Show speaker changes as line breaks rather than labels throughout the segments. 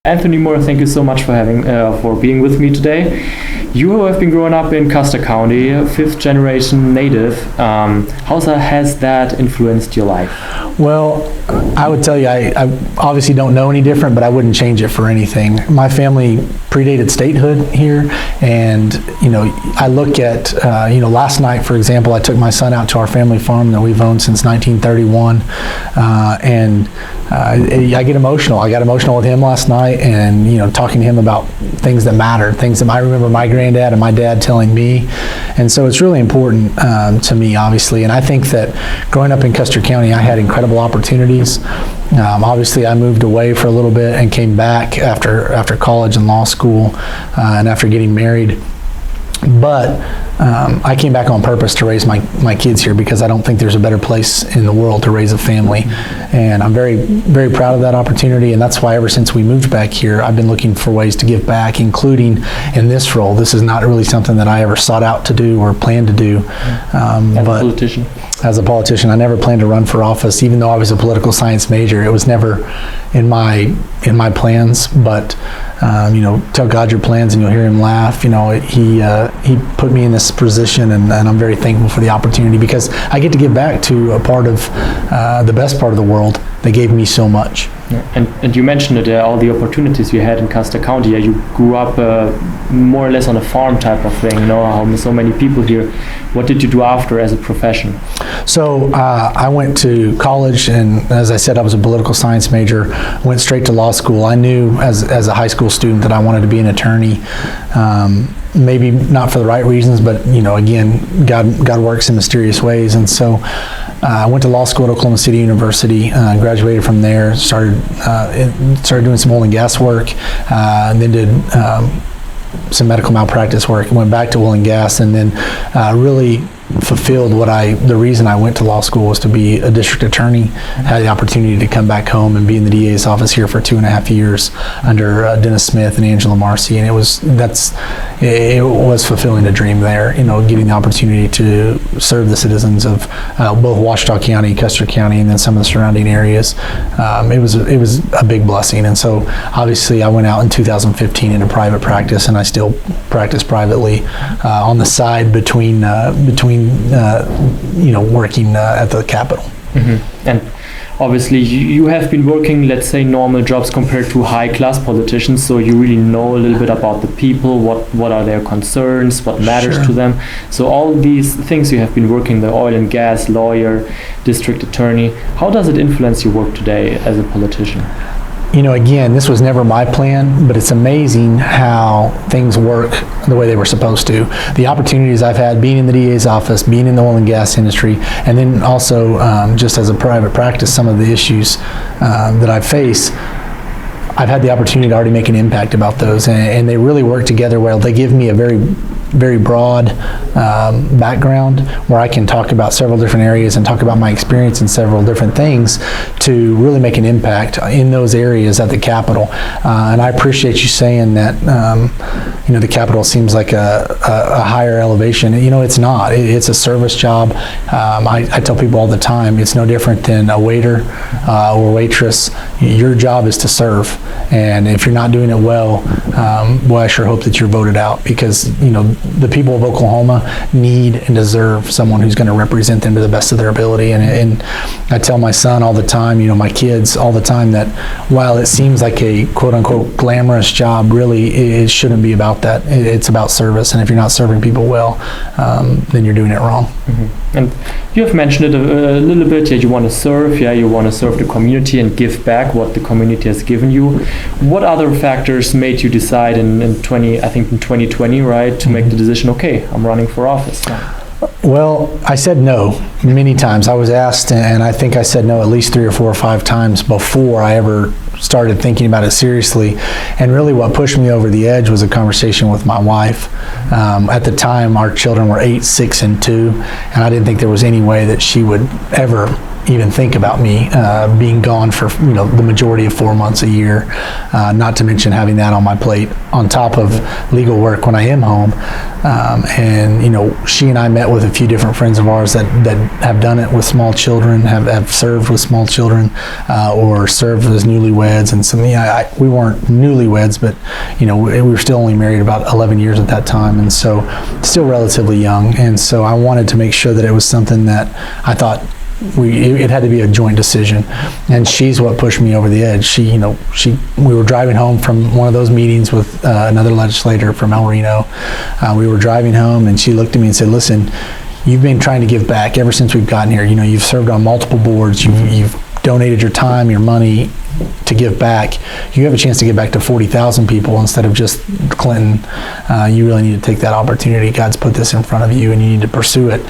Anthony Moore, thank you so much for being with me today. You have been growing up in Custer County, fifth generation native. How has that influenced your life?
Well, I would tell you, I obviously don't know any different, but I wouldn't change it for anything. My family predated statehood here, and I look at last night, for example, I took my son out to our family farm that we've owned since 1931, and I get emotional. I got emotional with him last night, and talking to him about things that matter, things that I remember my granddad and my dad telling me, and so it's really important to me, obviously. And I think that growing up in Custer County, I had incredible opportunities. Obviously, I moved away for a little bit and came back after college and law school, and after getting married. But I came back on purpose to raise my kids here, because I don't think there's a better place in the world to raise a family. And I'm very, very proud of that opportunity. And that's why ever since we moved back here, I've been looking for ways to give back, including in this role. This is not really something that I ever sought out to do or planned to do.
As a politician?
As a politician, I never planned to run for office, even though I was a political science major. It was never in my plans. But tell God your plans and you'll hear him laugh. He put me in this position, and I'm very thankful for the opportunity, because I get to give back to a part of the best part of the world that gave me so much.
Yeah. And you mentioned it, all the opportunities you had in Custer County. You grew up more or less on a farm type of thing, how so many people here. What did you do after as a profession?
So I went to college, and as I said, I was a political science major, went straight to law school. I knew as a high school student that I wanted to be an attorney. Maybe not for the right reasons, but again, God works in mysterious ways. And so I went to law school at Oklahoma City University, graduated from there, started doing some oil and gas work, and then did some medical malpractice work, and went back to oil and gas, and then really fulfilled the reason I went to law school was to be a district attorney. Had the opportunity to come back home and be in the DA's office here for 2.5 years under Dennis Smith and Angela Marcy, and it was fulfilling a dream there. Getting the opportunity to serve the citizens of both Ouachita County, Custer County, and then some of the surrounding areas. It was a big blessing, and so obviously I went out in 2015 into private practice, and I still practice privately on the side between working at the Capitol.
Mm-hmm. And obviously you have been working, let's say, normal jobs compared to high-class politicians, so you really know a little bit about the people, what are their concerns, what matters to them. So all these things you have been working, the oil and gas, lawyer, district attorney, how does it influence your work today as a politician?
Again, this was never my plan, but it's amazing how things work the way they were supposed to. The opportunities I've had being in the DA's office, being in the oil and gas industry, and then also just as a private practice, some of the issues that I face, I've had the opportunity to already make an impact about those, and they really work together well. They give me a very, very broad background where I can talk about several different areas and talk about my experience in several different things to really make an impact in those areas at the Capitol. And I appreciate you saying that the Capitol seems like a higher elevation. It's not. It's a service job. I tell people all the time, it's no different than a waiter or waitress. Your job is to serve. And if you're not doing it well, I sure hope that you're voted out, because the people of Oklahoma need and deserve someone who's going to represent them to the best of their ability. And I tell my son all the time, my kids all the time, that while it seems like a quote-unquote glamorous job, really it shouldn't be about that. It's about service, and if you're not serving people well, then you're doing it wrong.
Mm-hmm. And you have mentioned it a little bit. You want to serve. You want to serve the community and give back what the community has given you. What other factors made you decide in 2020, right, to make the decision, okay, I'm running for office now?
Well, I said no many times. I was asked, and I think I said no at least 3 or 4 or 5 times before I ever started thinking about it seriously. And really what pushed me over the edge was a conversation with my wife. At the time, our children were 8, 6, and 2, and I didn't think there was any way that she would ever even think about me being gone for the majority of 4 months a year, not to mention having that on my plate on top of legal work when I am home. And she and I met with a few different friends of ours that have done it with small children, have served with small children, or served as newlyweds. And some we weren't newlyweds, but we were still only married about 11 years at that time, and so still relatively young. And so I wanted to make sure that it was something that I thought it had to be a joint decision, and she's what pushed me over the edge. We were driving home from one of those meetings with another legislator from El Reno. We were driving home, and she looked at me and said, "Listen, you've been trying to give back ever since we've gotten here. You've served on multiple boards. You've donated your time, your money to give back. You have a chance to give back to 40,000 people instead of just Clinton. You really need to take that opportunity. God's put this in front of you, and you need to pursue it."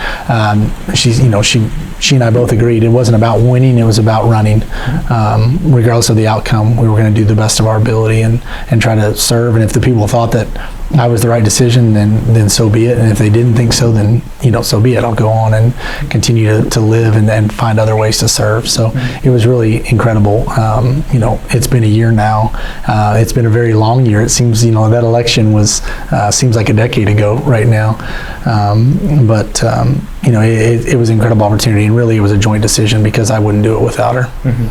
She and I both agreed it wasn't about winning; it was about running. Regardless of the outcome, we were going to do the best of our ability and try to serve. And if the people thought that I was the right decision, then so be it. And if they didn't think so, then so be it. I'll go on and continue to live and find other ways to serve. So it was really incredible. It's been a year now. It's been a very long year. It seems that election was seems like a decade ago right now. But it was an incredible opportunity, and really it was a joint decision because I wouldn't do it without her.
Mm-hmm.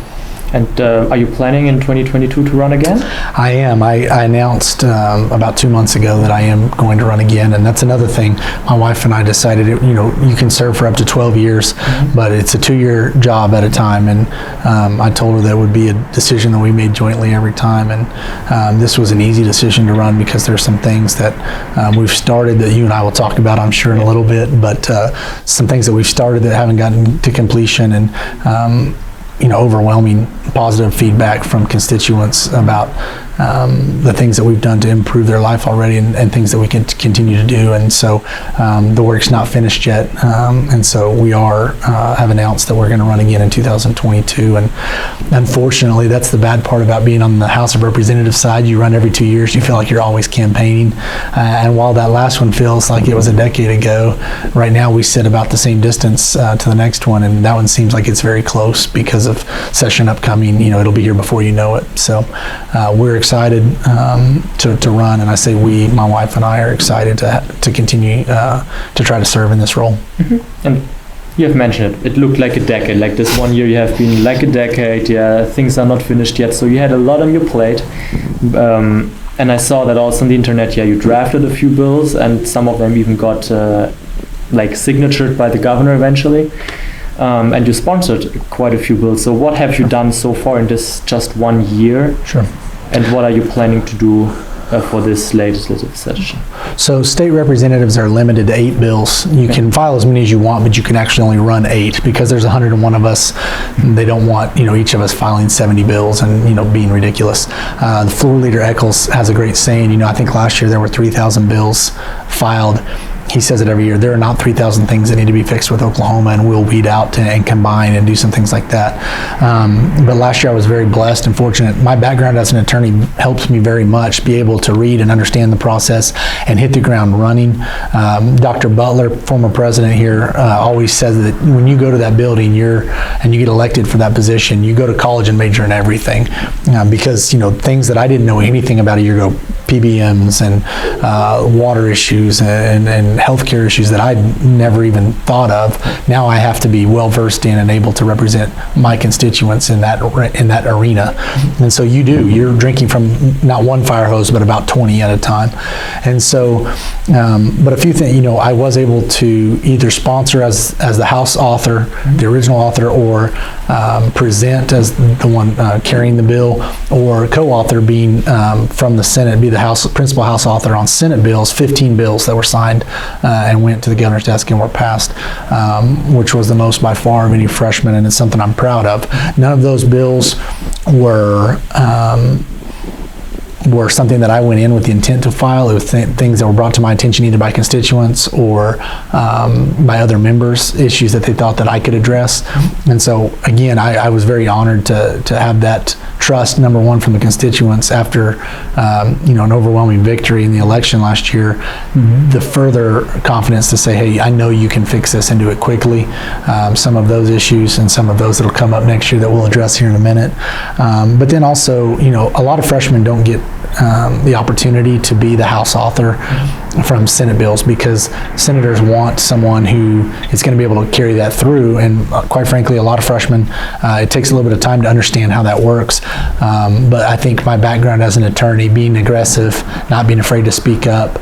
And are you planning in 2022 to run again? I
am. I announced about 2 months ago that I am going to run again, and that's another thing. My wife and I decided, you can serve for up to 12 years, but it's a 2-year job at a time, and I told her that would be a decision that we made jointly every time, and this was an easy decision to run because there's some things that we've started that you and I will talk about, I'm sure, in a little bit, but some things that we've started that haven't gotten to completion, and overwhelming positive feedback from constituents about the things that we've done to improve their life already, and things that we can continue to do. And so the work's not finished yet, and so we have announced that we're going to run again in 2022. And unfortunately, that's the bad part about being on the House of Representatives side. You run every 2 years, you feel like you're always campaigning, and while that last one feels like it was a decade ago, right now we sit about the same distance to the next one, and that one seems like it's very close because of session upcoming. It'll be here before you know it. So we're excited to run, and I say we, my wife and I, are excited to continue to try to serve in this role.
Mm-hmm. And you have mentioned it looked like a decade, like this 1 year you have been like a decade. Things are not finished yet, so you had a lot on your plate. And I saw that also on the internet, you drafted a few bills, and some of them even got signatured by the governor eventually. And you sponsored quite a few bills. So what have you done so far in this just 1 year?
Sure.
And what are you planning to do for this legislative session?
So state representatives are limited to 8 bills. You can file as many as you want, but you can actually only run 8 because there's 101 of us. They don't want each of us filing 70 bills and being ridiculous. The floor leader Eccles has a great saying. I think last year there were 3,000 bills filed. He says it every year. There are not 3,000 things that need to be fixed with Oklahoma, and we'll weed out and combine and do some things like that. But last year I was very blessed and fortunate. My background as an attorney helps me very much be able to read and understand the process and hit the ground running. Dr. Butler, former president here, always says that when you go to that building and you get elected for that position, you go to college and major in everything. Because things that I didn't know anything about a year ago, PBMs and water issues and healthcare issues that I'd never even thought of. Now I have to be well versed in and able to represent my constituents in that arena. And so you're drinking from not one fire hose but about 20 at a time. And so but a few things, I was able to either sponsor as the House author, the original author, or present as the one carrying the bill, or co-author being from the Senate, be the principal House author on Senate bills, 15 bills that were signed and went to the governor's desk and were passed, which was the most by far of any freshman, and it's something I'm proud of. None of those bills were something that I went in with the intent to file. It was things that were brought to my attention either by constituents or by other members, issues that they thought that I could address. And so again, I was very honored to have that trust, number one, from the constituents after an overwhelming victory in the election last year, the further confidence to say, hey, I know you can fix this and do it quickly. Some of those issues and some of those that'll come up next year that we'll address here in a minute. But then also, a lot of freshmen don't get the opportunity to be the House author from Senate bills, because senators want someone who is going to be able to carry that through. And quite frankly, a lot of freshmen, it takes a little bit of time to understand how that works. But I think my background as an attorney, being aggressive, not being afraid to speak up,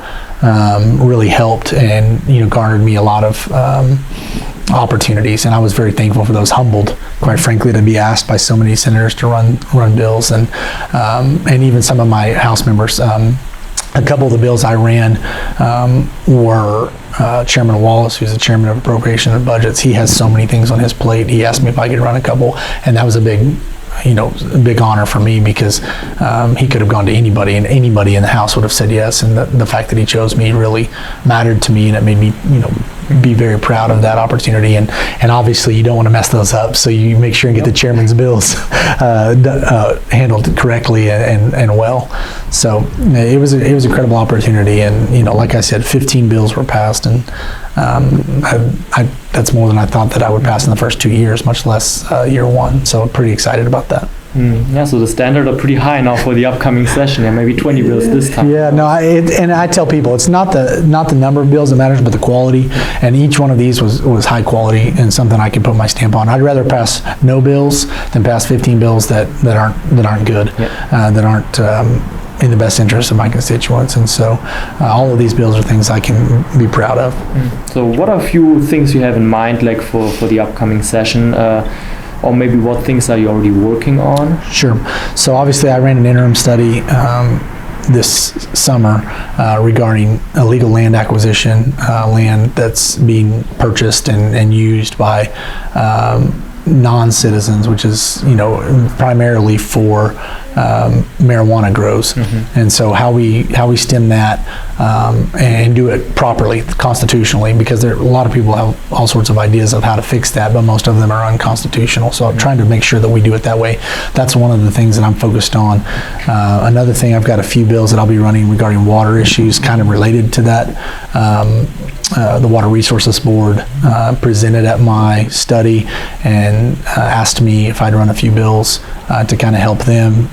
really helped and garnered me a lot of opportunities, and I was very thankful for those. Humbled, quite frankly, to be asked by so many senators to run bills, and even some of my House members. A couple of the bills I ran were Chairman Wallace, who's the chairman of Appropriation and Budgets. He has so many things on his plate. He asked me if I could run a couple, and that was a big honor for me, because he could have gone to anybody, and anybody in the House would have said yes. And the fact that he chose me really mattered to me, and it made me, be very proud of that opportunity. And obviously, you don't want to mess those up, so you make sure and get the chairman's bills handled correctly and well. So it was a credible opportunity, and like I said, 15 bills were passed, and that's more than I thought that I would pass in the first 2 years, much less year one. So I'm pretty excited about that.
Yeah, so the standards are pretty high now for the upcoming session, and maybe 20 bills this time.
Yeah, no, and I tell people it's not the number of bills that matters, but the quality. And each one of these was high quality and something I could put my stamp on. I'd rather pass no bills than pass 15 bills that aren't good, that aren't in the best interest of my constituents. And so all of these bills are things I can be proud of.
So what are a few things you have in mind, like for the upcoming session? Or maybe what things are you already working on?
Sure. So obviously I ran an interim study this summer regarding illegal land acquisition, land that's being purchased and used by non-citizens, which is primarily for marijuana grows. And so how we stem that and do it properly, constitutionally, because a lot of people have all sorts of ideas of how to fix that, but most of them are unconstitutional. So I'm trying to make sure that we do it that way. That's one of the things that I'm focused on. Another thing, I've got a few bills that I'll be running regarding water issues, kind of related to that. The Water Resources Board presented at my study and asked me if I'd run a few bills to kind of help them.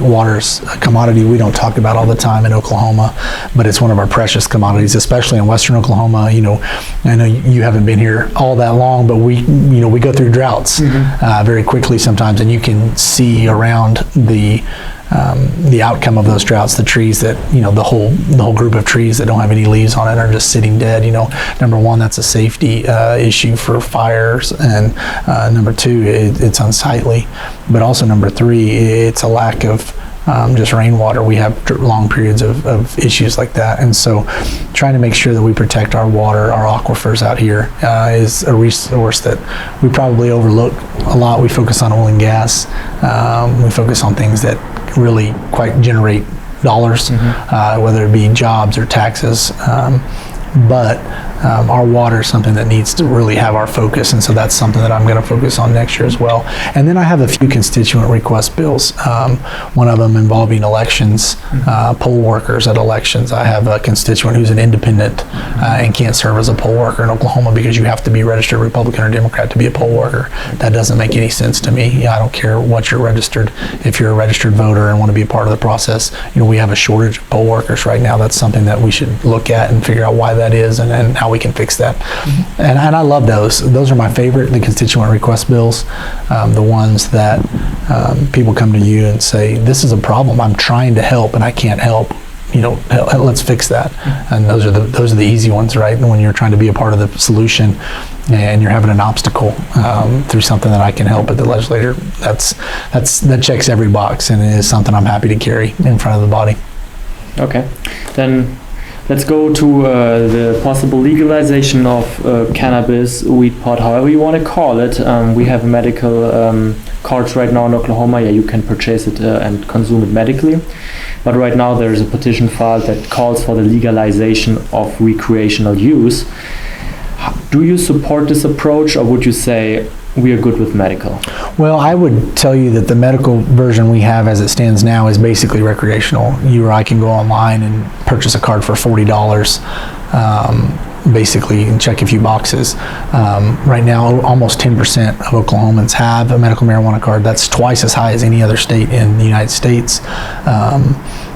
Water's a commodity we don't talk about all the time in Oklahoma, but it's one of our precious commodities, especially in Western Oklahoma. I know you haven't been here all that long, but we go through droughts very quickly sometimes, and you can see around the outcome of those droughts, the trees that, the whole group of trees that don't have any leaves on it are just sitting dead. Number one, that's a safety issue for fires, and number two, it's unsightly. But also number three, it's a lack of just rainwater. We have long periods of issues like that, and so trying to make sure that we protect our water, our aquifers out here is a resource that we probably overlook a lot. We focus on oil and gas. We focus on things that really quite generate dollars, whether it be jobs or taxes. But our water is something that needs to really have our focus, and so that's something that I'm going to focus on next year as well. And then I have a few constituent request bills, one of them involving elections, poll workers at elections. I have a constituent who's an independent and can't serve as a poll worker in Oklahoma because you have to be registered Republican or Democrat to be a poll worker. That doesn't make any sense to me. I don't care what you're registered. If you're a registered voter and want to be a part of the process, we have a shortage of poll workers right now. That's something that we should look at and figure out why that is and how we can fix that. And I love those. Those are my favorite, the constituent request bills, the ones that people come to you and say, this is a problem, I'm trying to help and I can't help. Let's fix that. And those are the easy ones, right? When you're trying to be a part of the solution and you're having an obstacle through something that I can help at the legislature, that checks every box, and it is something I'm happy to carry in front of the body.
Okay, then let's go to the possible legalization of cannabis, weed pot, however you want to call it. We have medical cards right now in Oklahoma. Yeah, you can purchase it and consume it medically. But right now there is a petition filed that calls for the legalization of recreational use. Do you support this approach, or would you say we are good with medical?
Well, I would tell you that the medical version we have as it stands now is basically recreational. You or I can go online and purchase a card for $40, basically, and check a few boxes. Right now, almost 10% of Oklahomans have a medical marijuana card. That's twice as high as any other state in the United States.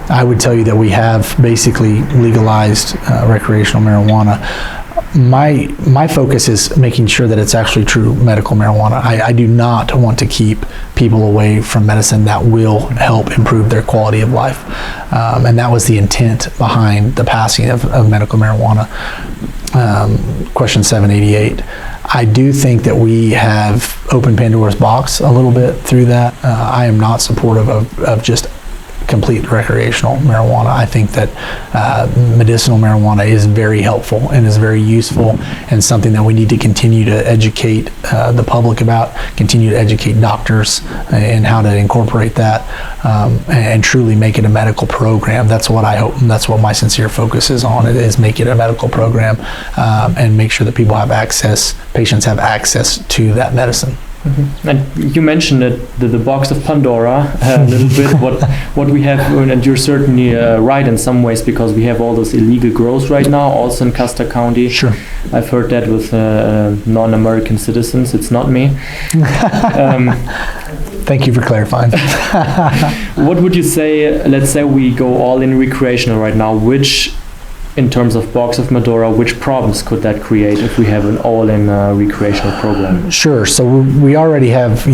I would tell you that we have basically legalized recreational marijuana. My focus is making sure that it's actually true medical marijuana. I do not want to keep people away from medicine that will help improve their quality of life. And that was the intent behind the passing of medical marijuana. Question 788. I do think that we have opened Pandora's box a little bit through that. I am not supportive of just complete recreational marijuana. I think that medicinal marijuana is very helpful and is very useful, and something that we need to continue to educate the public about, continue to educate doctors in how to incorporate that, and truly make it a medical program. That's what I hope, and that's what my sincere focus is on, is make it a medical program, and make sure that people have access, patients have access to that medicine.
Mm-hmm. And you mentioned that the box of Pandora a little bit, what we have, and you're certainly right in some ways, because we have all those illegal grows right now, also in Custer County.
Sure.
I've heard that with non-American citizens. It's not me.
Thank you for clarifying.
What would you say, let's say we go all in recreational right now, in terms of box of Medora, which problems could that create if we have an all-in recreational program?
Sure. So we already have,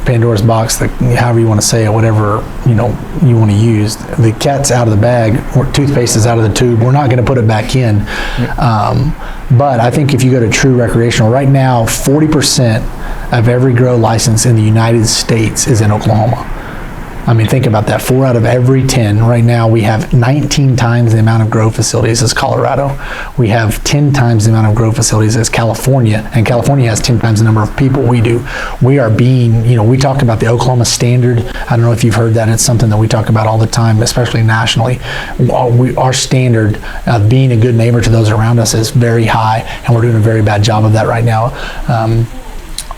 Pandora's box, however you want to say it, whatever, you want to use. The cat's out of the bag, or toothpaste is out of the tube. We're not going to put it back in. But I think if you go to true recreational, right now, 40% of every grow license in the United States is in Oklahoma. I mean, think about that. 4 out of every 10. Right now, we have 19 times the amount of grow facilities as Colorado. We have 10 times the amount of grow facilities as California, and California has 10 times the number of people we do. We are being, we talk about the Oklahoma standard. I don't know if you've heard that. It's something that we talk about all the time, especially nationally. Our standard of being a good neighbor to those around us is very high, and we're doing a very bad job of that right now.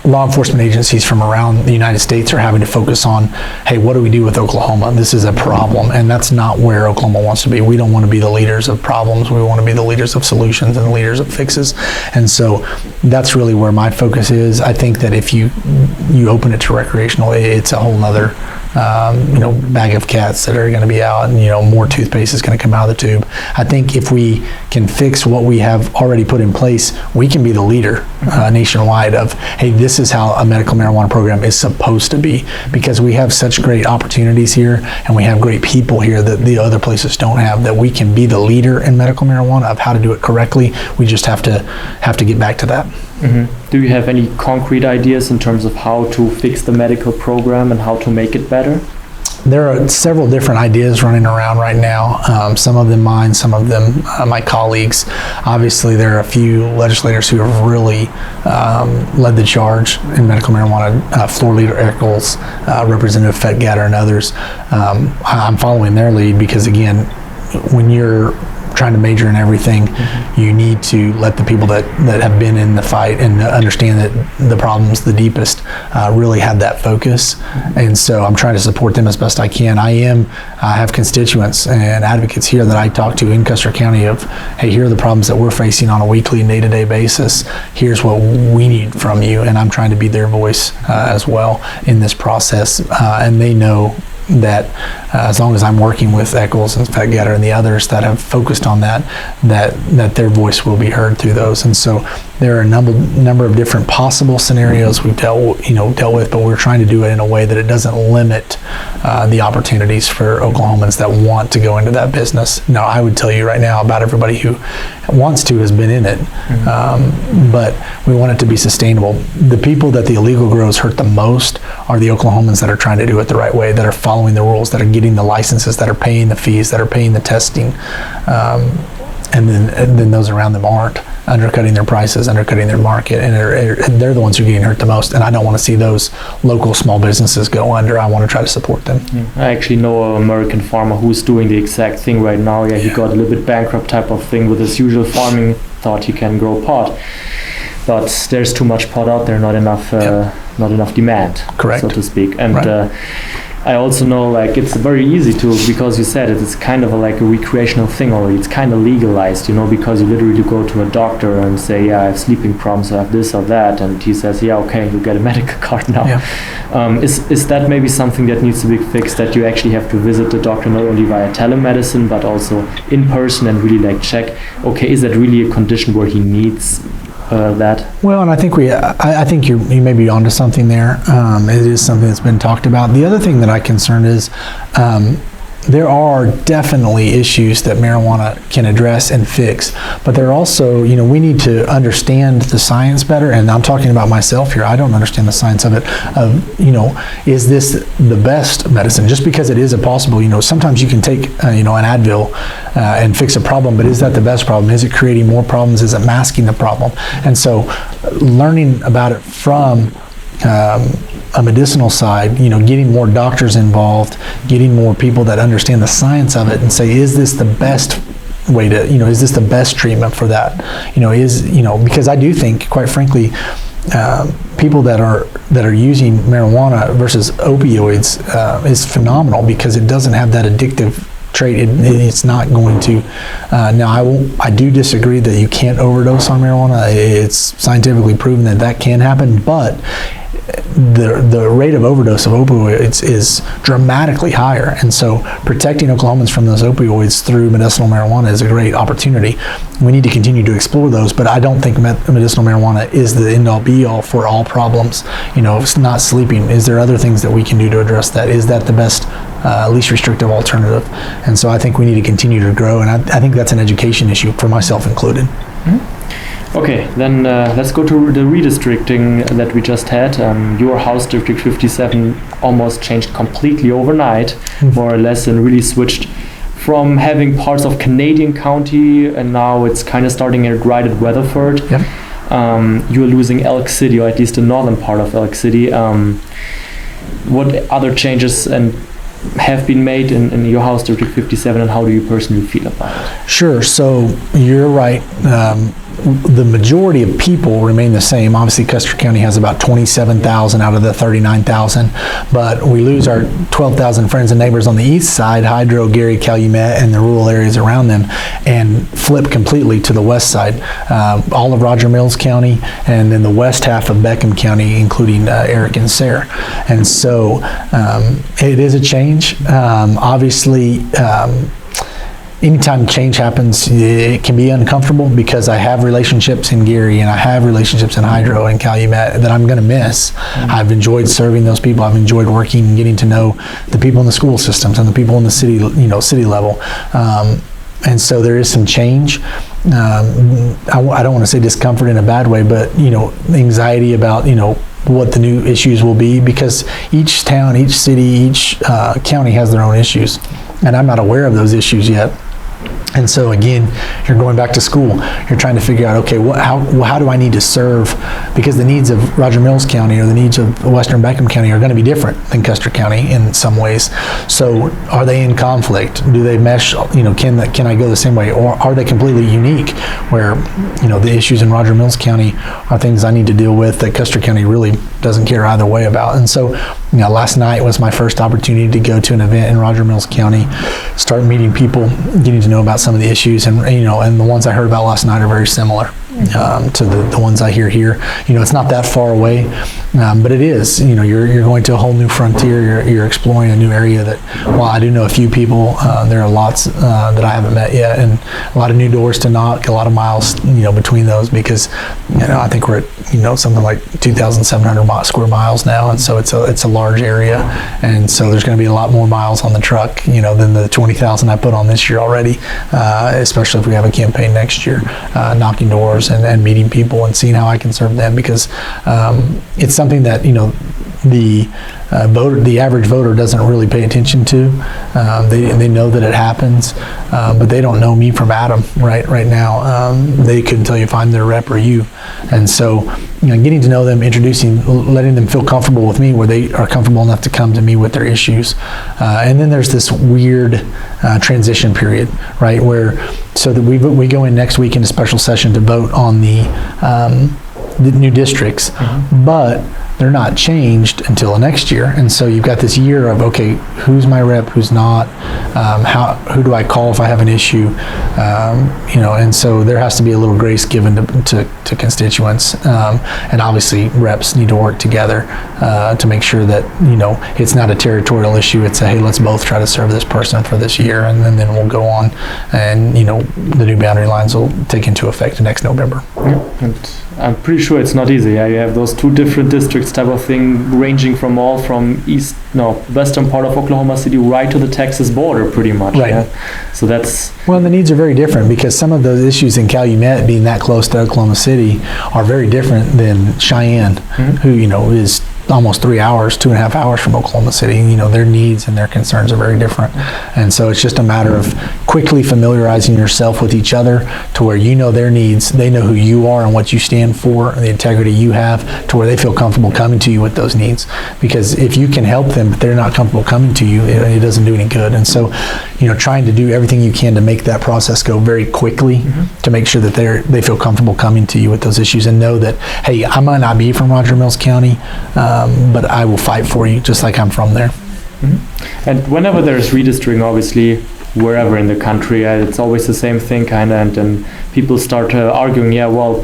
Law enforcement agencies from around the United States are having to focus on, hey, what do we do with Oklahoma? This is a problem, and that's not where Oklahoma wants to be. We don't want to be the leaders of problems. We want to be the leaders of solutions and the leaders of fixes. And so that's really where my focus is. I think that if you open it to recreational, it's a whole nother bag of cats that are going to be out, and more toothpaste is going to come out of the tube. I think if we can fix what we have already put in place, we can be the leader nationwide of, hey, this is how a medical marijuana program is supposed to be, because we have such great opportunities here, and we have great people here that the other places don't have, that we can be the leader in medical marijuana of how to do it correctly. We just have to get back to that.
Mm-hmm. Do you have any concrete ideas in terms of how to fix the medical program and how to make it better?
There are several different ideas running around right now. Some of them mine, some of them my colleagues. Obviously, there are a few legislators who have really led the charge in medical marijuana. Floor Leader Eccles, Representative Fettgatter, and others. I'm following their lead because, again, when you're trying to major in everything, you need to let the people that have been in the fight and understand that the problem's the deepest really have that focus. And so I'm trying to support them as best I can. I have constituents and advocates here that I talk to in Custer County of, hey, here are the problems that we're facing on a weekly and day-to-day basis. Here's what we need from you. And I'm trying to be their voice as well in this process. And they know that as long as I'm working with Eccles and Fettgatter and the others that have focused on that their voice will be heard through those. And so there are a number of different possible scenarios we've dealt with, but we're trying to do it in a way that it doesn't limit the opportunities for Oklahomans that want to go into that business. Now, I would tell you right now, about everybody who wants to has been in it, but we want it to be sustainable. The people that the illegal grows hurt the most are the Oklahomans that are trying to do it the right way, that are following the rules, that are getting the licenses, that are paying the fees, that are paying the testing, and then those around them aren't, undercutting their prices, undercutting their market, and they're the ones who are getting hurt the most. And I don't want to see those local small businesses go under. I want to try to support them.
I actually know an American farmer who's doing the exact thing right now. He got a little bit bankrupt type of thing with his usual farming, thought he can grow pot. but there's too much pot out there, not enough demand,
Correct.
so to speak. And
Right.
I also know, like, it's very easy to, because you said it's kind of like a recreational thing already. It's kind of legalized, because you literally go to a doctor and say, yeah, I have sleeping problems, I have this or that, and he says, yeah, okay, you get a medical card now.
Yeah.
Is that maybe something that needs to be fixed, that you actually have to visit the doctor not only via telemedicine, but also in person and really like check, okay, is that really a condition where he needs that?
Well, and I think I think you may be onto something there. It is something that's been talked about. The other thing that I'm concerned is there are definitely issues that marijuana can address and fix, but there are also, we need to understand the science better. And I'm talking about myself here. I don't understand the science of it. Is this the best medicine? Just because it is a possible, sometimes you can take, an Advil and fix a problem, but is that the best problem? Is it creating more problems? Is it masking the problem? And so learning about it from a medicinal side, getting more doctors involved, getting more people that understand the science of it and say, is this the best way to, is this the best treatment for that? Because I do think, quite frankly, people that are using marijuana versus opioids is phenomenal, because it doesn't have that addictive trait. It's not going to. Now, I do disagree that you can't overdose on marijuana. It's scientifically proven that can happen, but the rate of overdose of opioids is dramatically higher, and so protecting Oklahomans from those opioids through medicinal marijuana is a great opportunity. We need to continue to explore those, but I don't think medicinal marijuana is the end-all be-all for all problems. If it's not sleeping, is there other things that we can do to address that? Is that the best, least restrictive alternative? And so I think we need to continue to grow, and I think that's an education issue for myself included.
Mm-hmm. Okay, then let's go to the redistricting that we just had. Your house, District 57, almost changed completely overnight, more or less, and really switched from having parts of Canadian County, and now it's kind of starting right at Weatherford.
Yep.
You're losing Elk City, or at least the northern part of Elk City. What other changes have been made in your house, District 57, and how do you personally feel about it?
Sure. So you're right. The majority of people remain the same. Obviously, Custer County has about 27,000 out of the 39,000, but we lose our 12,000 friends and neighbors on the east side, Hydro, Gary, Calumet, and the rural areas around them, and flip completely to the west side. All of Roger Mills County, and then the west half of Beckham County, including Eric and Sayre. And so it is a change. Obviously, anytime change happens, it can be uncomfortable, because I have relationships in Gary and I have relationships in Hydro and Calumet that I'm going to miss. Mm-hmm. I've enjoyed serving those people. I've enjoyed working and getting to know the people in the school systems and the people in the city, city level. And so there is some change. I don't want to say discomfort in a bad way, but anxiety about what the new issues will be, because each town, each city, each county has their own issues, and I'm not aware of those issues yet. And so again, you're going back to school. You're trying to figure out, okay, how do I need to serve? Because the needs of Roger Mills County or the needs of Western Beckham County are going to be different than Custer County in some ways. So are they in conflict? Do they mesh? Can I go the same way, or are they completely unique? Where the issues in Roger Mills County are things I need to deal with that Custer County really doesn't care either way about. And so last night was my first opportunity to go to an event in Roger Mills County, start meeting people, getting to know about some of the issues, and and the ones I heard about last night are very similar to the ones I hear here. It's not that far away, but it is. You're going to a whole new frontier. You're exploring a new area that, while I do know a few people, there are lots that I haven't met yet, and a lot of new doors to knock, a lot of miles between those, because I think we're at something like 2,700 square miles now, and so it's a large area, and so there's going to be a lot more miles on the truck than the 20,000 I put on this year already, especially if we have a campaign next year, knocking doors and meeting people and seeing how I can serve them, because it's something that the average voter doesn't really pay attention to. They know that it happens, but they don't know me from Adam right now. They couldn't tell you if I'm their rep or you. And so getting to know them, letting them feel comfortable with me, where they are comfortable enough to come to me with their issues. And then there's this weird transition period, right, where so that we go in next week in a special session to vote on the new districts, but they're not changed until next year. And so you've got this year of, okay, who's my rep, who's not, who do I call if I have an issue, and so there has to be a little grace given to constituents. And obviously reps need to work together to make sure that, it's not a territorial issue. It's hey, let's both try to serve this person for this year, and then we'll go on, and, the new boundary lines will take into effect next November.
Yeah, and I'm pretty sure it's not easy. You have those two different districts type of thing, ranging from western part of Oklahoma City right to the Texas border, pretty much.
Right.
Yeah? So that's...
Well, the needs are very different because some of those issues in Calumet, being that close to Oklahoma City, are very different than Cheyenne, who, is almost 3 hours, 2.5 hours from Oklahoma City. Their needs and their concerns are very different. And so it's just a matter of quickly familiarizing yourself with each other to where their needs, they know who you are and what you stand for, and the integrity you have, to where they feel comfortable coming to you with those needs. Because if you can help them, but they're not comfortable coming to you, it doesn't do any good. And so, trying to do everything you can to make that process go very quickly, to make sure that they feel comfortable coming to you with those issues, and know that, hey, I might not be from Roger Mills County, but I will fight for you just like I'm from there.
And whenever there's redistricting, obviously, wherever in the country, it's always the same thing, kind of, and then people start arguing,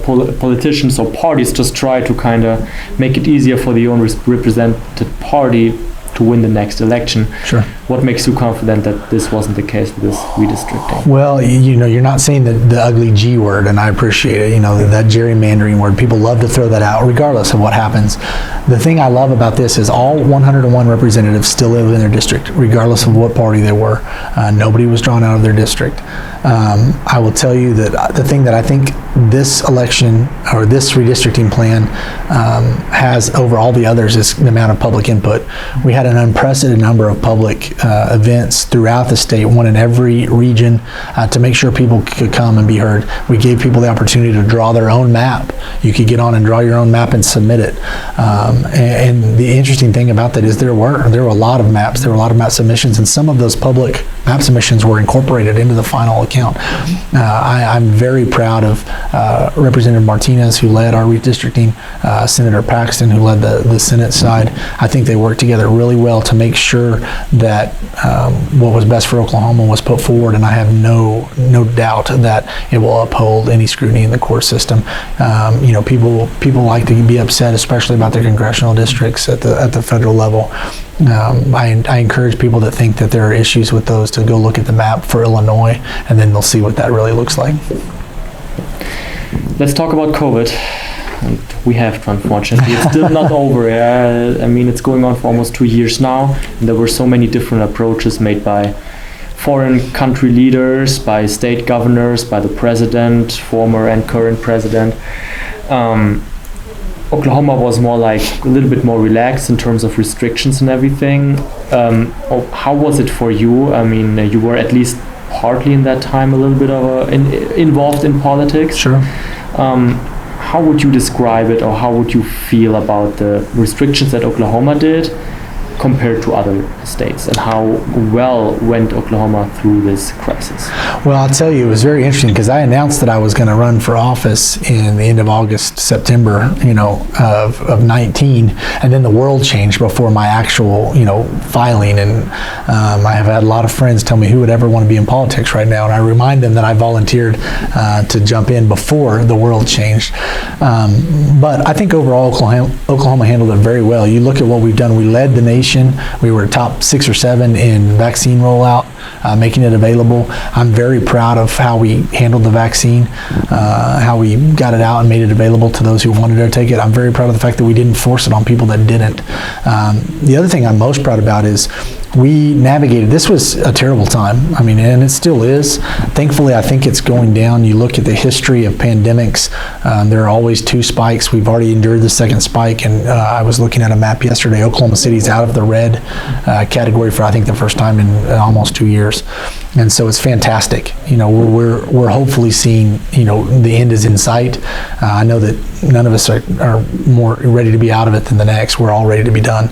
politicians or parties just try to kind of make it easier for the own represented party to win the next election.
Sure.
What makes you confident that this wasn't the case with this redistricting?
Well, you're not saying the ugly G word, and I appreciate it. That gerrymandering word. People love to throw that out, regardless of what happens. The thing I love about this is all 101 representatives still live in their district, regardless of what party they were. Nobody was drawn out of their district. I will tell you that the thing that I think this election or this redistricting plan has over all the others is the amount of public input. We had an unprecedented number of public events throughout the state, one in every region, to make sure people could come and be heard. We gave people the opportunity to draw their own map. You could get on and draw your own map and submit it. And the interesting thing about that is there were a lot of maps, there were a lot of map submissions, and some of those public map submissions were incorporated into the final account. I'm very proud of Representative Martinez, who led our redistricting, Senator Paxton, who led the Senate side. I think they worked together really well to make sure that what was best for Oklahoma was put forward, and I have no doubt that it will uphold any scrutiny in the court system. People like to be upset, especially about their congressional districts at the federal level. I encourage people that think that there are issues with those to go look at the map for Illinois, and then they'll see what that really looks like.
Let's talk about COVID. And we have to, unfortunately. It's still not over. It's going on for almost 2 years now, and there were so many different approaches made by foreign country leaders, by state governors, by the president, former and current president. Oklahoma was more like a little bit more relaxed in terms of restrictions and everything. How was it for you? You were at least partly in that time a little bit of involved in politics.
Sure.
How would you describe it, or how would you feel about the restrictions that Oklahoma did compared to other states, and how well went Oklahoma through this crisis?
Well, I'll tell you, it was very interesting because I announced that I was going to run for office in the end of August, September, of 19, and then the world changed before my actual, filing. And I have had a lot of friends tell me, who would ever want to be in politics right now? And I remind them that I volunteered to jump in before the world changed. But I think overall Oklahoma handled it very well. You look at what we've done. We led the nation. We were top 6 or 7 in vaccine rollout, making it available. I'm very proud of how we handled the vaccine, how we got it out and made it available to those who wanted to take it. I'm very proud of the fact that we didn't force it on people that didn't. The other thing I'm most proud about is we navigated. This was a terrible time. And it still is. Thankfully, I think it's going down. You look at the history of pandemics, there are always 2 spikes. We've already endured the second spike, and I was looking at a map yesterday. Oklahoma City's out of the red category for, I think, the first time in almost 2 years. And so it's fantastic. We're hopefully seeing, the end is in sight. I know that none of us are more ready to be out of it than the next. We're all ready to be done.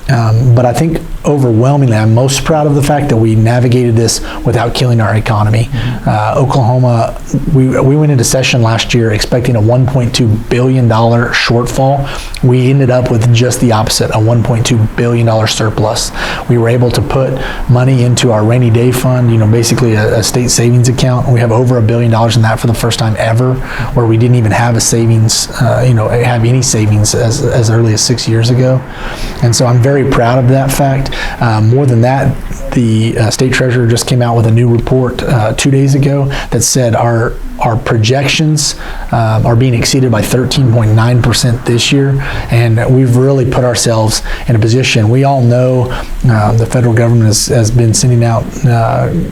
But I think overwhelmingly, I'm most proud of the fact that we navigated this without killing our economy. Oklahoma, we went into session last year expecting a $1.2 billion shortfall. We ended up with just the opposite, a $1.2 billion surplus. We were able to put money into our rainy day fund, basically a state savings account. We have over $1 billion in that for the first time ever, where we didn't even have a savings, have any savings as early as 6 years ago. And so I'm very proud of that fact. More than that, the state treasurer just came out with a new report 2 days ago that said our projections are being exceeded by 13.9% this year, and we've really put ourselves in a position. We all know the federal government has been sending out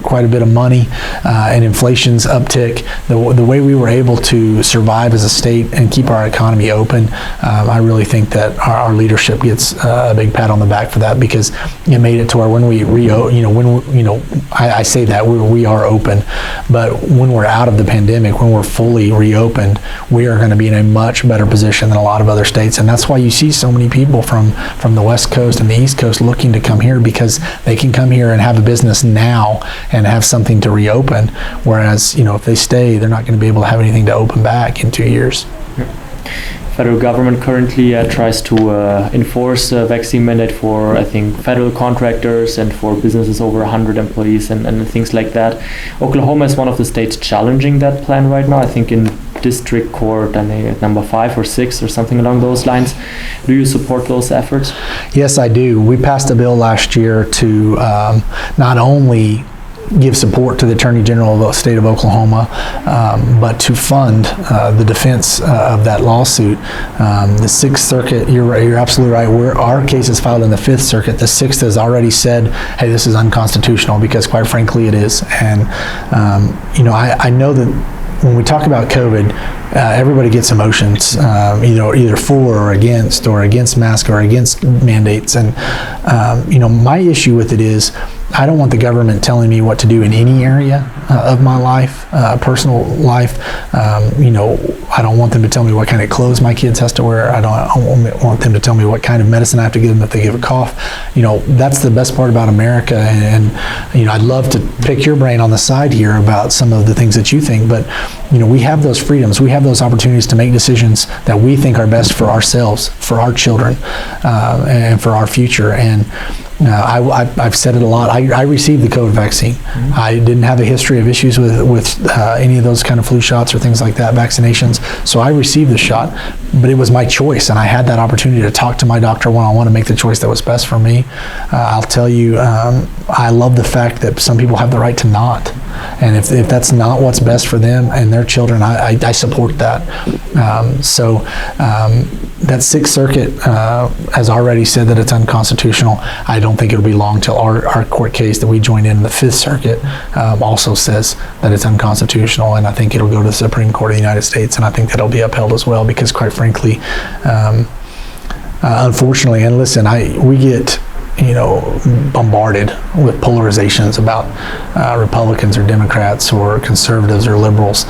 quite a bit of money, and inflation's uptick. The way we were able to survive as a state and keep our economy open, I really think that our leadership gets a big pat on the back for that, because it made it to where when we I say that we are open, but when we're out of the pandemic, when we're fully reopened, we are going to be in a much better position than a lot of other states. And that's why you see so many people from the West Coast and the East Coast looking to come here, because they can come here and have a business now and have something to reopen. Whereas, if they stay, they're not going to be able to have anything to open back in 2 years.
Federal government currently tries to enforce a vaccine mandate for, I think, federal contractors and for businesses over 100 employees and things like that. Oklahoma is one of the states challenging that plan right now. I think in district court, I think number 5 or 6 or something along those lines. Do you support those efforts?
Yes, I do. We passed a bill last year to not only give support to the Attorney General of the state of Oklahoma, but to fund the defense of that lawsuit. The Sixth Circuit, you're absolutely right. Our case is filed in the Fifth Circuit. The Sixth has already said, hey, this is unconstitutional, because quite frankly it is. And I know that when we talk about COVID, everybody gets emotions, either for or against mask or against mandates. And, my issue with it is I don't want the government telling me what to do in any area of my life, personal life. I don't want them to tell me what kind of clothes my kids has to wear. I don't want them to tell me what kind of medicine I have to give them if they give a cough. That's the best part about America. And I'd love to pick your brain on the side here about some of the things that you think, but we have those freedoms. We have those opportunities to make decisions that we think are best for ourselves, for our children, and for our future. And I've said it a lot. I received the COVID vaccine. Mm-hmm. I didn't have a history of issues with any of those kind of flu shots or things like that, vaccinations. So I received the shot, but it was my choice, and I had that opportunity to talk to my doctor one-on-one and make the choice that was best for me. I'll tell you, I love the fact that some people have the right to not. And if that's not what's best for them and their children, I support that. That Sixth Circuit has already said that it's unconstitutional. I don't think it'll be long till our court case that we joined in the Fifth Circuit also says that it's unconstitutional, and I think it'll go to the Supreme Court of the United States, and I think that'll be upheld as well, because quite frankly, unfortunately, and listen, we get bombarded with polarizations about Republicans or Democrats or conservatives or liberals,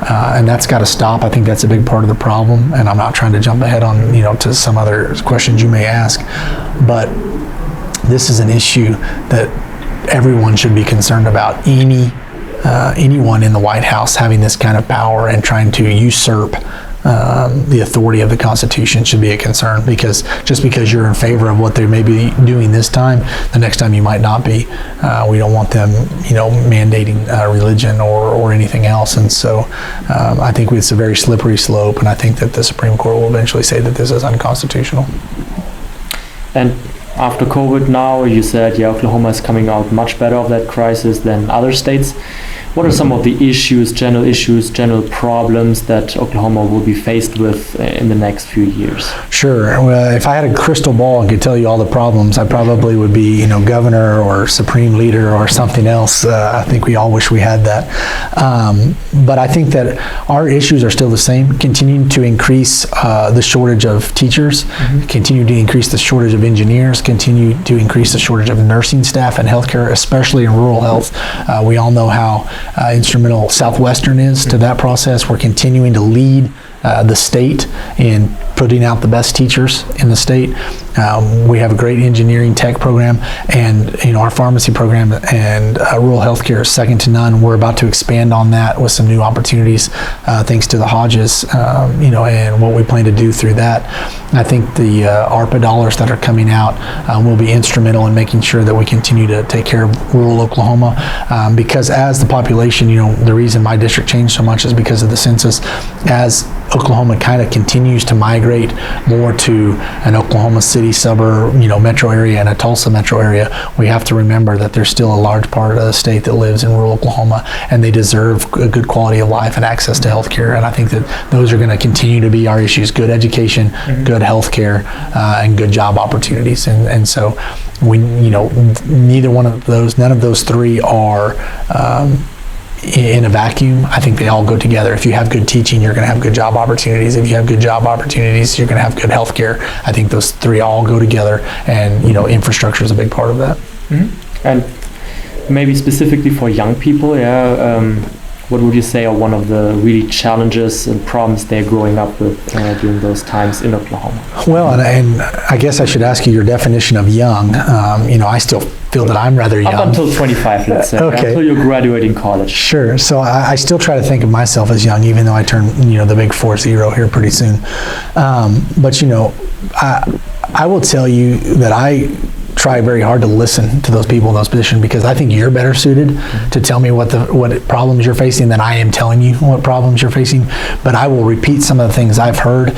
and that's got to stop. I think that's a big part of the problem, and I'm not trying to jump ahead on to some other questions you may ask, but this is an issue that everyone should be concerned about. Anyone in the White House having this kind of power and trying to usurp the authority of the Constitution should be a concern, because just because you're in favor of what they may be doing this time, the next time you might not be. We don't want them, mandating religion or anything else. And so I think it's a very slippery slope, and I think that the Supreme Court will eventually say that this is unconstitutional.
And after COVID now, you said, Oklahoma is coming out much better of that crisis than other states. What are some of the general problems that Oklahoma will be faced with in the next few years? Sure.
Well, if I had a crystal ball and could tell you all the problems, I probably would be, governor or supreme leader or something else. I think we all wish we had that. But I think that our issues are still the same. Continuing to increase the shortage of teachers, continue to increase the shortage of engineers, continue to increase the shortage of nursing staff and healthcare, especially in rural health. We all know how instrumental Southwestern is to that process. We're continuing to lead the state in putting out the best teachers in the state. We have a great engineering tech program, and our pharmacy program and rural healthcare is second to none. We're about to expand on that with some new opportunities, thanks to the Hodges, and what we plan to do through that. I think the ARPA dollars that are coming out will be instrumental in making sure that we continue to take care of rural Oklahoma, because as the population, the reason my district changed so much is because of the census. As Oklahoma kind of continues to migrate more to an Oklahoma City suburb, metro area, and a Tulsa metro area, we have to remember that there's still a large part of the state that lives in rural Oklahoma, and they deserve a good quality of life and access to health care. And I think that those are going to continue to be our issues: good education, good health care, and good job opportunities. And so we, none of those three are in a vacuum. I think they all go together. If you have good teaching, you're going to have good job opportunities. If you have good job opportunities, you're going to have good health care. I think those three all go together, and infrastructure is a big part of that.
And maybe specifically for young people, what would you say are one of the really challenges and problems they're growing up with during those times in Oklahoma?
Well, and I guess I should ask you your definition of young. I still feel that I'm rather young.
Up until 25, let's say,
okay.
Until you're graduating college.
Sure. So I still try to think of myself as young, even though I turn, the big 40 here pretty soon. But I will tell you that I try very hard to listen to those people in those positions, because I think you're better suited to tell me what problems you're facing than I am telling you what problems you're facing. But I will repeat some of the things I've heard: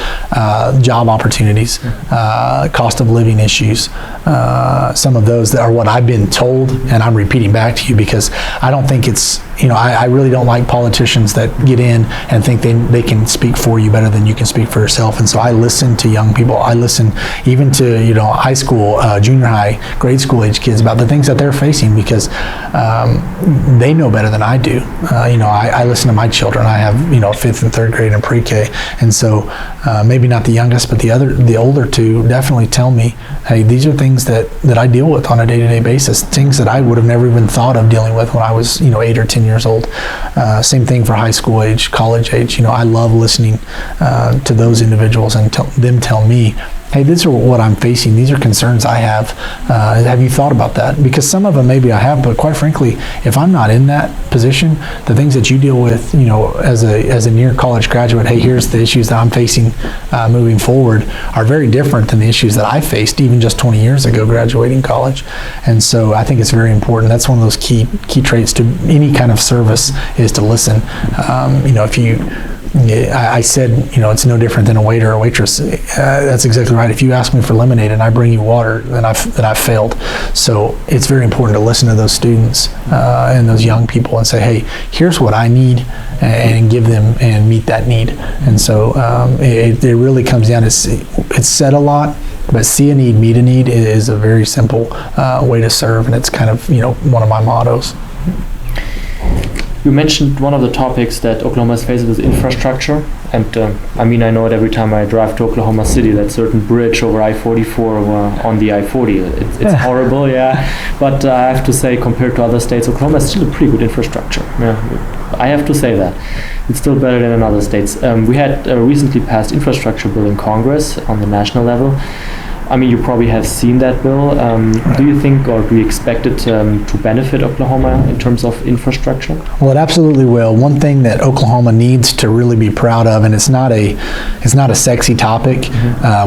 job opportunities, cost of living issues. Some of those that are what I've been told, and I'm repeating back to you, because I don't think it's, I really don't like politicians that get in and think they can speak for you better than you can speak for yourself. And so I listen to young people. I listen even to high school, junior high, grade school age kids about the things that they're facing, because they know better than I do. I listen to my children. I have 5th and 3rd grade and pre-K, and so maybe not the youngest, but the older two definitely tell me, hey, these are things that I deal with on a day-to-day basis, things that I would have never even thought of dealing with when I was 8 or 10 years old. Same thing for high school age, college age. I love listening to those individuals and them tell me, hey, these are what I'm facing. These are concerns I have. Have you thought about that? Because some of them maybe I have, but quite frankly, if I'm not in that position, the things that you deal with, as a near college graduate, hey, here's the issues that I'm facing moving forward, are very different than the issues that I faced even just 20 years ago graduating college. And so I think it's very important. That's one of those key traits to any kind of service, is to listen. If you I said, it's no different than a waiter or waitress. That's exactly right. If you ask me for lemonade and I bring you water, then I've failed. So it's very important to listen to those students and those young people and say, hey, here's what I need, and give them and meet that need. And so it really comes down to, it's said a lot, but see a need, meet a need is a very simple way to serve, and it's kind of one of my mottos.
You mentioned one of the topics that Oklahoma is faced with is infrastructure, and I know it every time I drive to Oklahoma City, that certain bridge over I-44 or on the I-40, it's horrible, but I have to say, compared to other states, Oklahoma is still a pretty good infrastructure. I have to say that. It's still better than in other states. We had a recently passed infrastructure bill in Congress on the national level. You probably have seen that bill. Do you think, or do you expect it to benefit Oklahoma in terms of infrastructure?
Well, it absolutely will. One thing that Oklahoma needs to really be proud of, and it's not a sexy topic.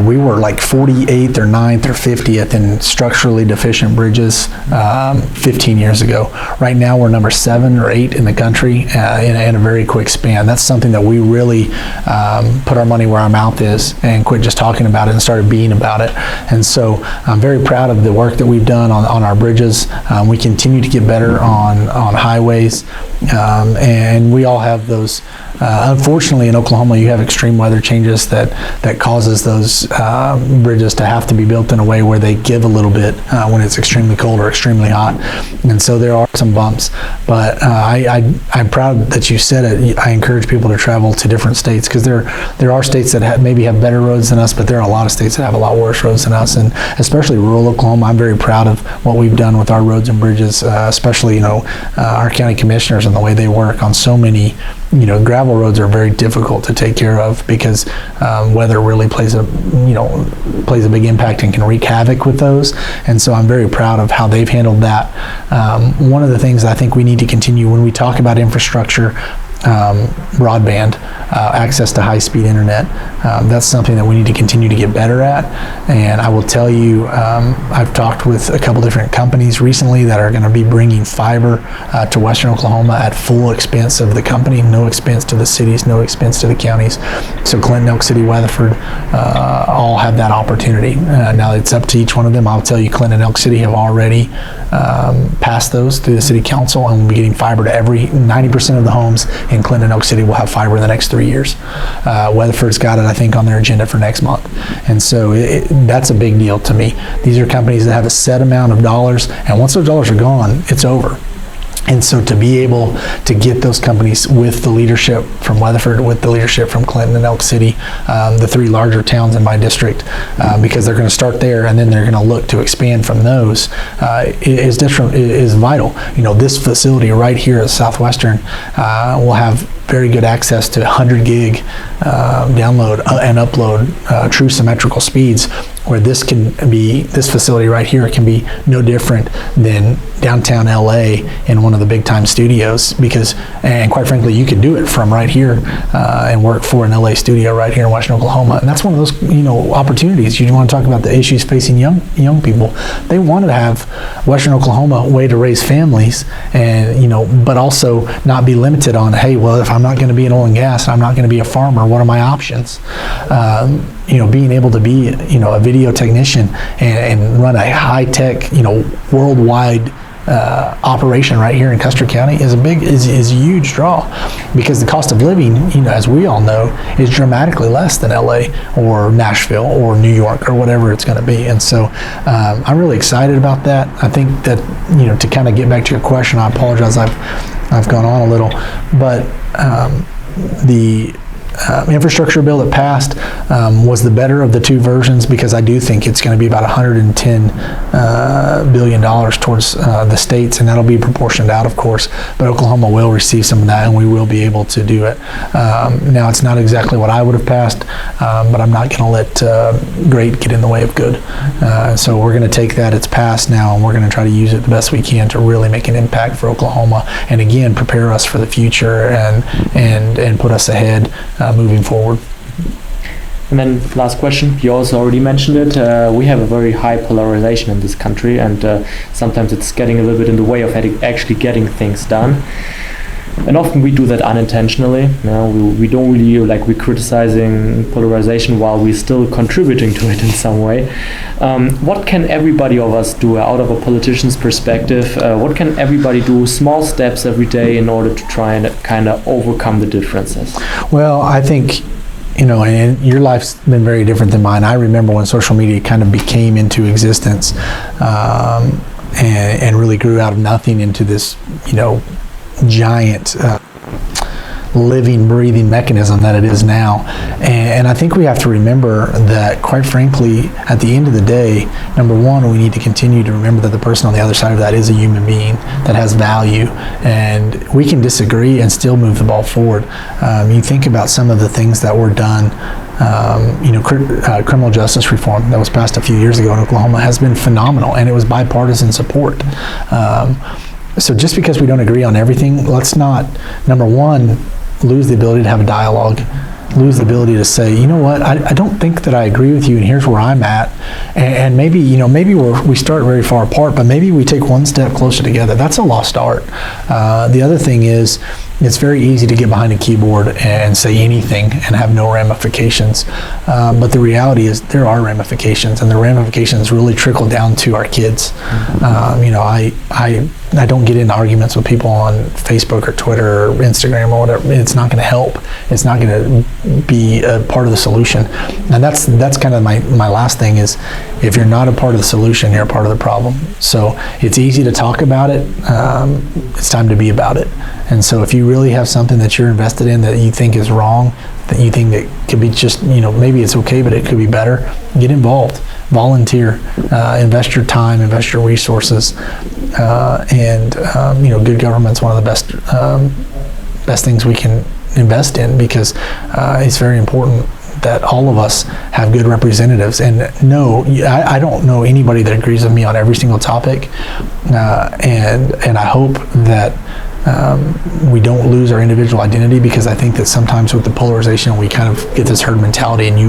We were like 48th or 9th or 50th in structurally deficient bridges 15 years ago. Right now, we're number 7 or 8 in the country in a very quick span. That's something that we really put our money where our mouth is and quit just talking about it and started being about it. And so I'm very proud of the work that we've done on our bridges. We continue to get better on highways, and we all have those. Unfortunately, in Oklahoma, you have extreme weather changes that causes those bridges to have to be built in a way where they give a little bit when it's extremely cold or extremely hot. And so there are some bumps. But I'm proud that you said it. I encourage people to travel to different states, because there are states that maybe have better roads than us, but there are a lot of states that have a lot worse roads than us. And especially rural Oklahoma, I'm very proud of what we've done with our roads and bridges, especially our county commissioners and the way they work on so many gravel roads are very difficult to take care of because weather really plays a big impact and can wreak havoc with those. And so I'm very proud of how they've handled that. One of the things I think we need to continue when we talk about infrastructure, broadband, access to high-speed internet, that's something that we need to continue to get better at. And I will tell you, I've talked with a couple different companies recently that are going to be bringing fiber to Western Oklahoma at full expense of the company, no expense to the cities, no expense to the counties. So Clinton, Elk City, Weatherford, all have that opportunity. Now it's up to each one of them. I'll tell you, Clinton and Elk City have already passed those through the city council, and we'll be getting fiber to 90% of the homes in Clinton and Elk City will have fiber in the next 3 years. Weatherford's got it, I think, on their agenda for next month. And so that's a big deal to me. These are companies that have a set amount of dollars, and once those dollars are gone, it's over. And so to be able to get those companies with the leadership from Weatherford, with the leadership from Clinton and Elk City, the 3 larger towns in my district, because they're going to start there and then they're going to look to expand from those, is vital. This facility right here at Southwestern will have very good access to 100 gig download and upload, true symmetrical speeds, where this facility right here can be no different than downtown LA in one of the big time studios, and quite frankly, you could do it from right here and work for an LA studio right here in Western Oklahoma. And that's one of those opportunities. You want to talk about the issues facing young people. They want to have Western Oklahoma a way to raise families, and but also not be limited on, hey, well, if I'm not going to be in oil and gas, I'm not going to be a farmer, what are my options? Being able to be a video technician and run a high-tech worldwide operation right here in Custer County is a huge draw, because the cost of living, as we all know, is dramatically less than LA or Nashville or New York or whatever it's going to be. And so I'm really excited about that. I think that to kind of get back to your question, I apologize, I've gone on a little, but the infrastructure bill that passed was the better of the 2 versions, because I do think it's going to be about $110 billion towards the states, and that'll be proportioned out, of course, but Oklahoma will receive some of that, and we will be able to do it. Now, it's not exactly what I would have passed, but I'm not going to let great get in the way of good. So we're going to take that, it's passed now, and we're going to try to use it the best we can to really make an impact for Oklahoma, and again, prepare us for the future and put us ahead moving forward.
And then last question, you also already mentioned it, we have a very high polarization in this country, and sometimes it's getting a little bit in the way of actually getting things done. And often we do that unintentionally. We don't really we're criticizing polarization while we're still contributing to it in some way. What can everybody of us do out of a politician's perspective? What can everybody do, small steps every day, in order to try and kind of overcome the differences? Well,
I think, and your life's been very different than mine. I remember when social media kind of became into existence and really grew out of nothing into this, giant living, breathing mechanism that it is now. And I think we have to remember that, quite frankly, at the end of the day, number one, we need to continue to remember that the person on the other side of that is a human being that has value, and we can disagree and still move the ball forward. You think about some of the things that were done. Criminal justice reform that was passed a few years ago in Oklahoma has been phenomenal, and it was bipartisan support. So just because we don't agree on everything, let's not, number one, lose the ability to have a dialogue, lose the ability to say, you know what, I don't think that I agree with you, and here's where I'm at. And maybe, maybe we start very far apart, but maybe we take one step closer together. That's a lost art. The other thing is, it's very easy to get behind a keyboard and say anything and have no ramifications. But the reality is there are ramifications, and the ramifications really trickle down to our kids. I don't get into arguments with people on Facebook or Twitter or Instagram or whatever. It's not going to help. It's not going to be a part of the solution. And that's kind of my last thing is, if you're not a part of the solution, you're a part of the problem. So it's easy to talk about it. It's time to be about it. And so if you really have something that you're invested in that you think is wrong, that you think that could be just, maybe it's okay, but it could be better, get involved, volunteer, invest your time, invest your resources, and good government's one of the best things we can invest in, because it's very important that all of us have good representatives. And no, I don't know anybody that agrees with me on every single topic, and I hope that we don't lose our individual identity, because I think that sometimes with the polarization we kind of get this herd mentality, and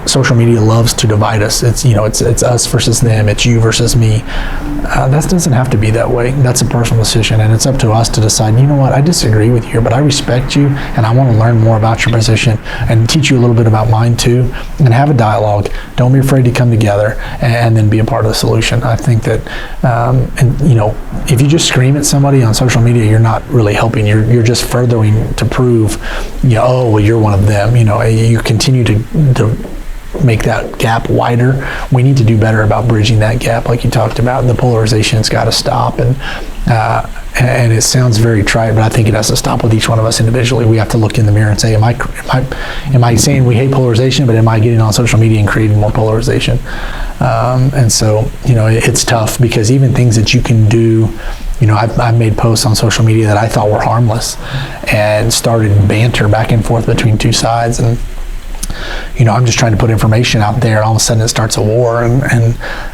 social media loves to divide us. It's us versus them, it's you versus me. That doesn't have to be that way. That's a personal decision, and it's up to us to decide, you know what, I disagree with you, but I respect you, and I want to learn more about your position and teach you a little bit about mine too, and have a dialogue. Don't be afraid to come together and then be a part of the solution. I think that, if you just scream at somebody on social media, you're not really helping. You're just furthering to prove, oh, well, you're one of them. You continue to make that gap wider. We need to do better about bridging that gap, like you talked about. The polarization's got to stop, and it sounds very trite, but I think it has to stop with each one of us individually. We have to look in the mirror and say, am I saying we hate polarization, but am I getting on social media and creating more polarization? And so, it's tough, because even things that you can do, I've made posts on social media that I thought were harmless, and started banter back and forth between two sides, and I'm just trying to put information out there, and all of a sudden it starts a war, and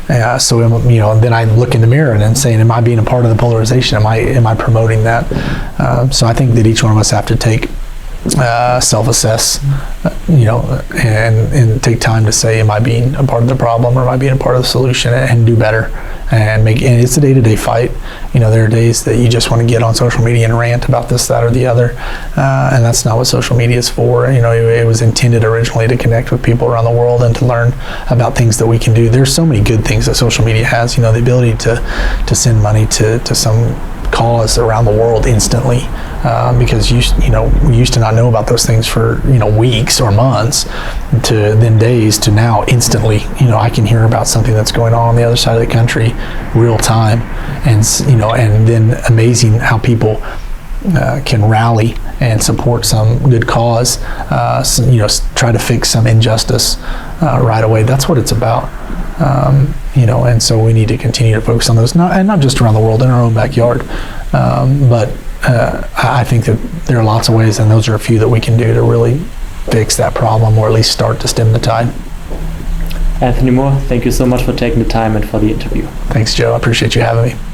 then I look in the mirror and then saying, am I being a part of the polarization? Am I promoting that? So I think that each one of us have to take self-assess, and take time to say, am I being a part of the problem, or am I being a part of the solution, and do better, and it's a day-to-day fight. There are days that you just want to get on social media and rant about this, that, or the other, and that's not what social media is for. It was intended originally to connect with people around the world and to learn about things that we can do. There's so many good things that social media has. The ability to send money to some cause around the world instantly, because we used to not know about those things for weeks or months, to then days, to now instantly. I can hear about something that's going on the other side of the country real time, and then amazing how people can rally and support some good cause, try to fix some injustice right away. That's what it's about. And so we need to continue to focus on those, not just around the world, in our own backyard, but I think that there are lots of ways, and those are a few that we can do to really fix that problem, or at least start to stem the tide.
Anthony Moore, thank you so much for taking the time and for the interview.
Thanks, Joe. I appreciate you having me.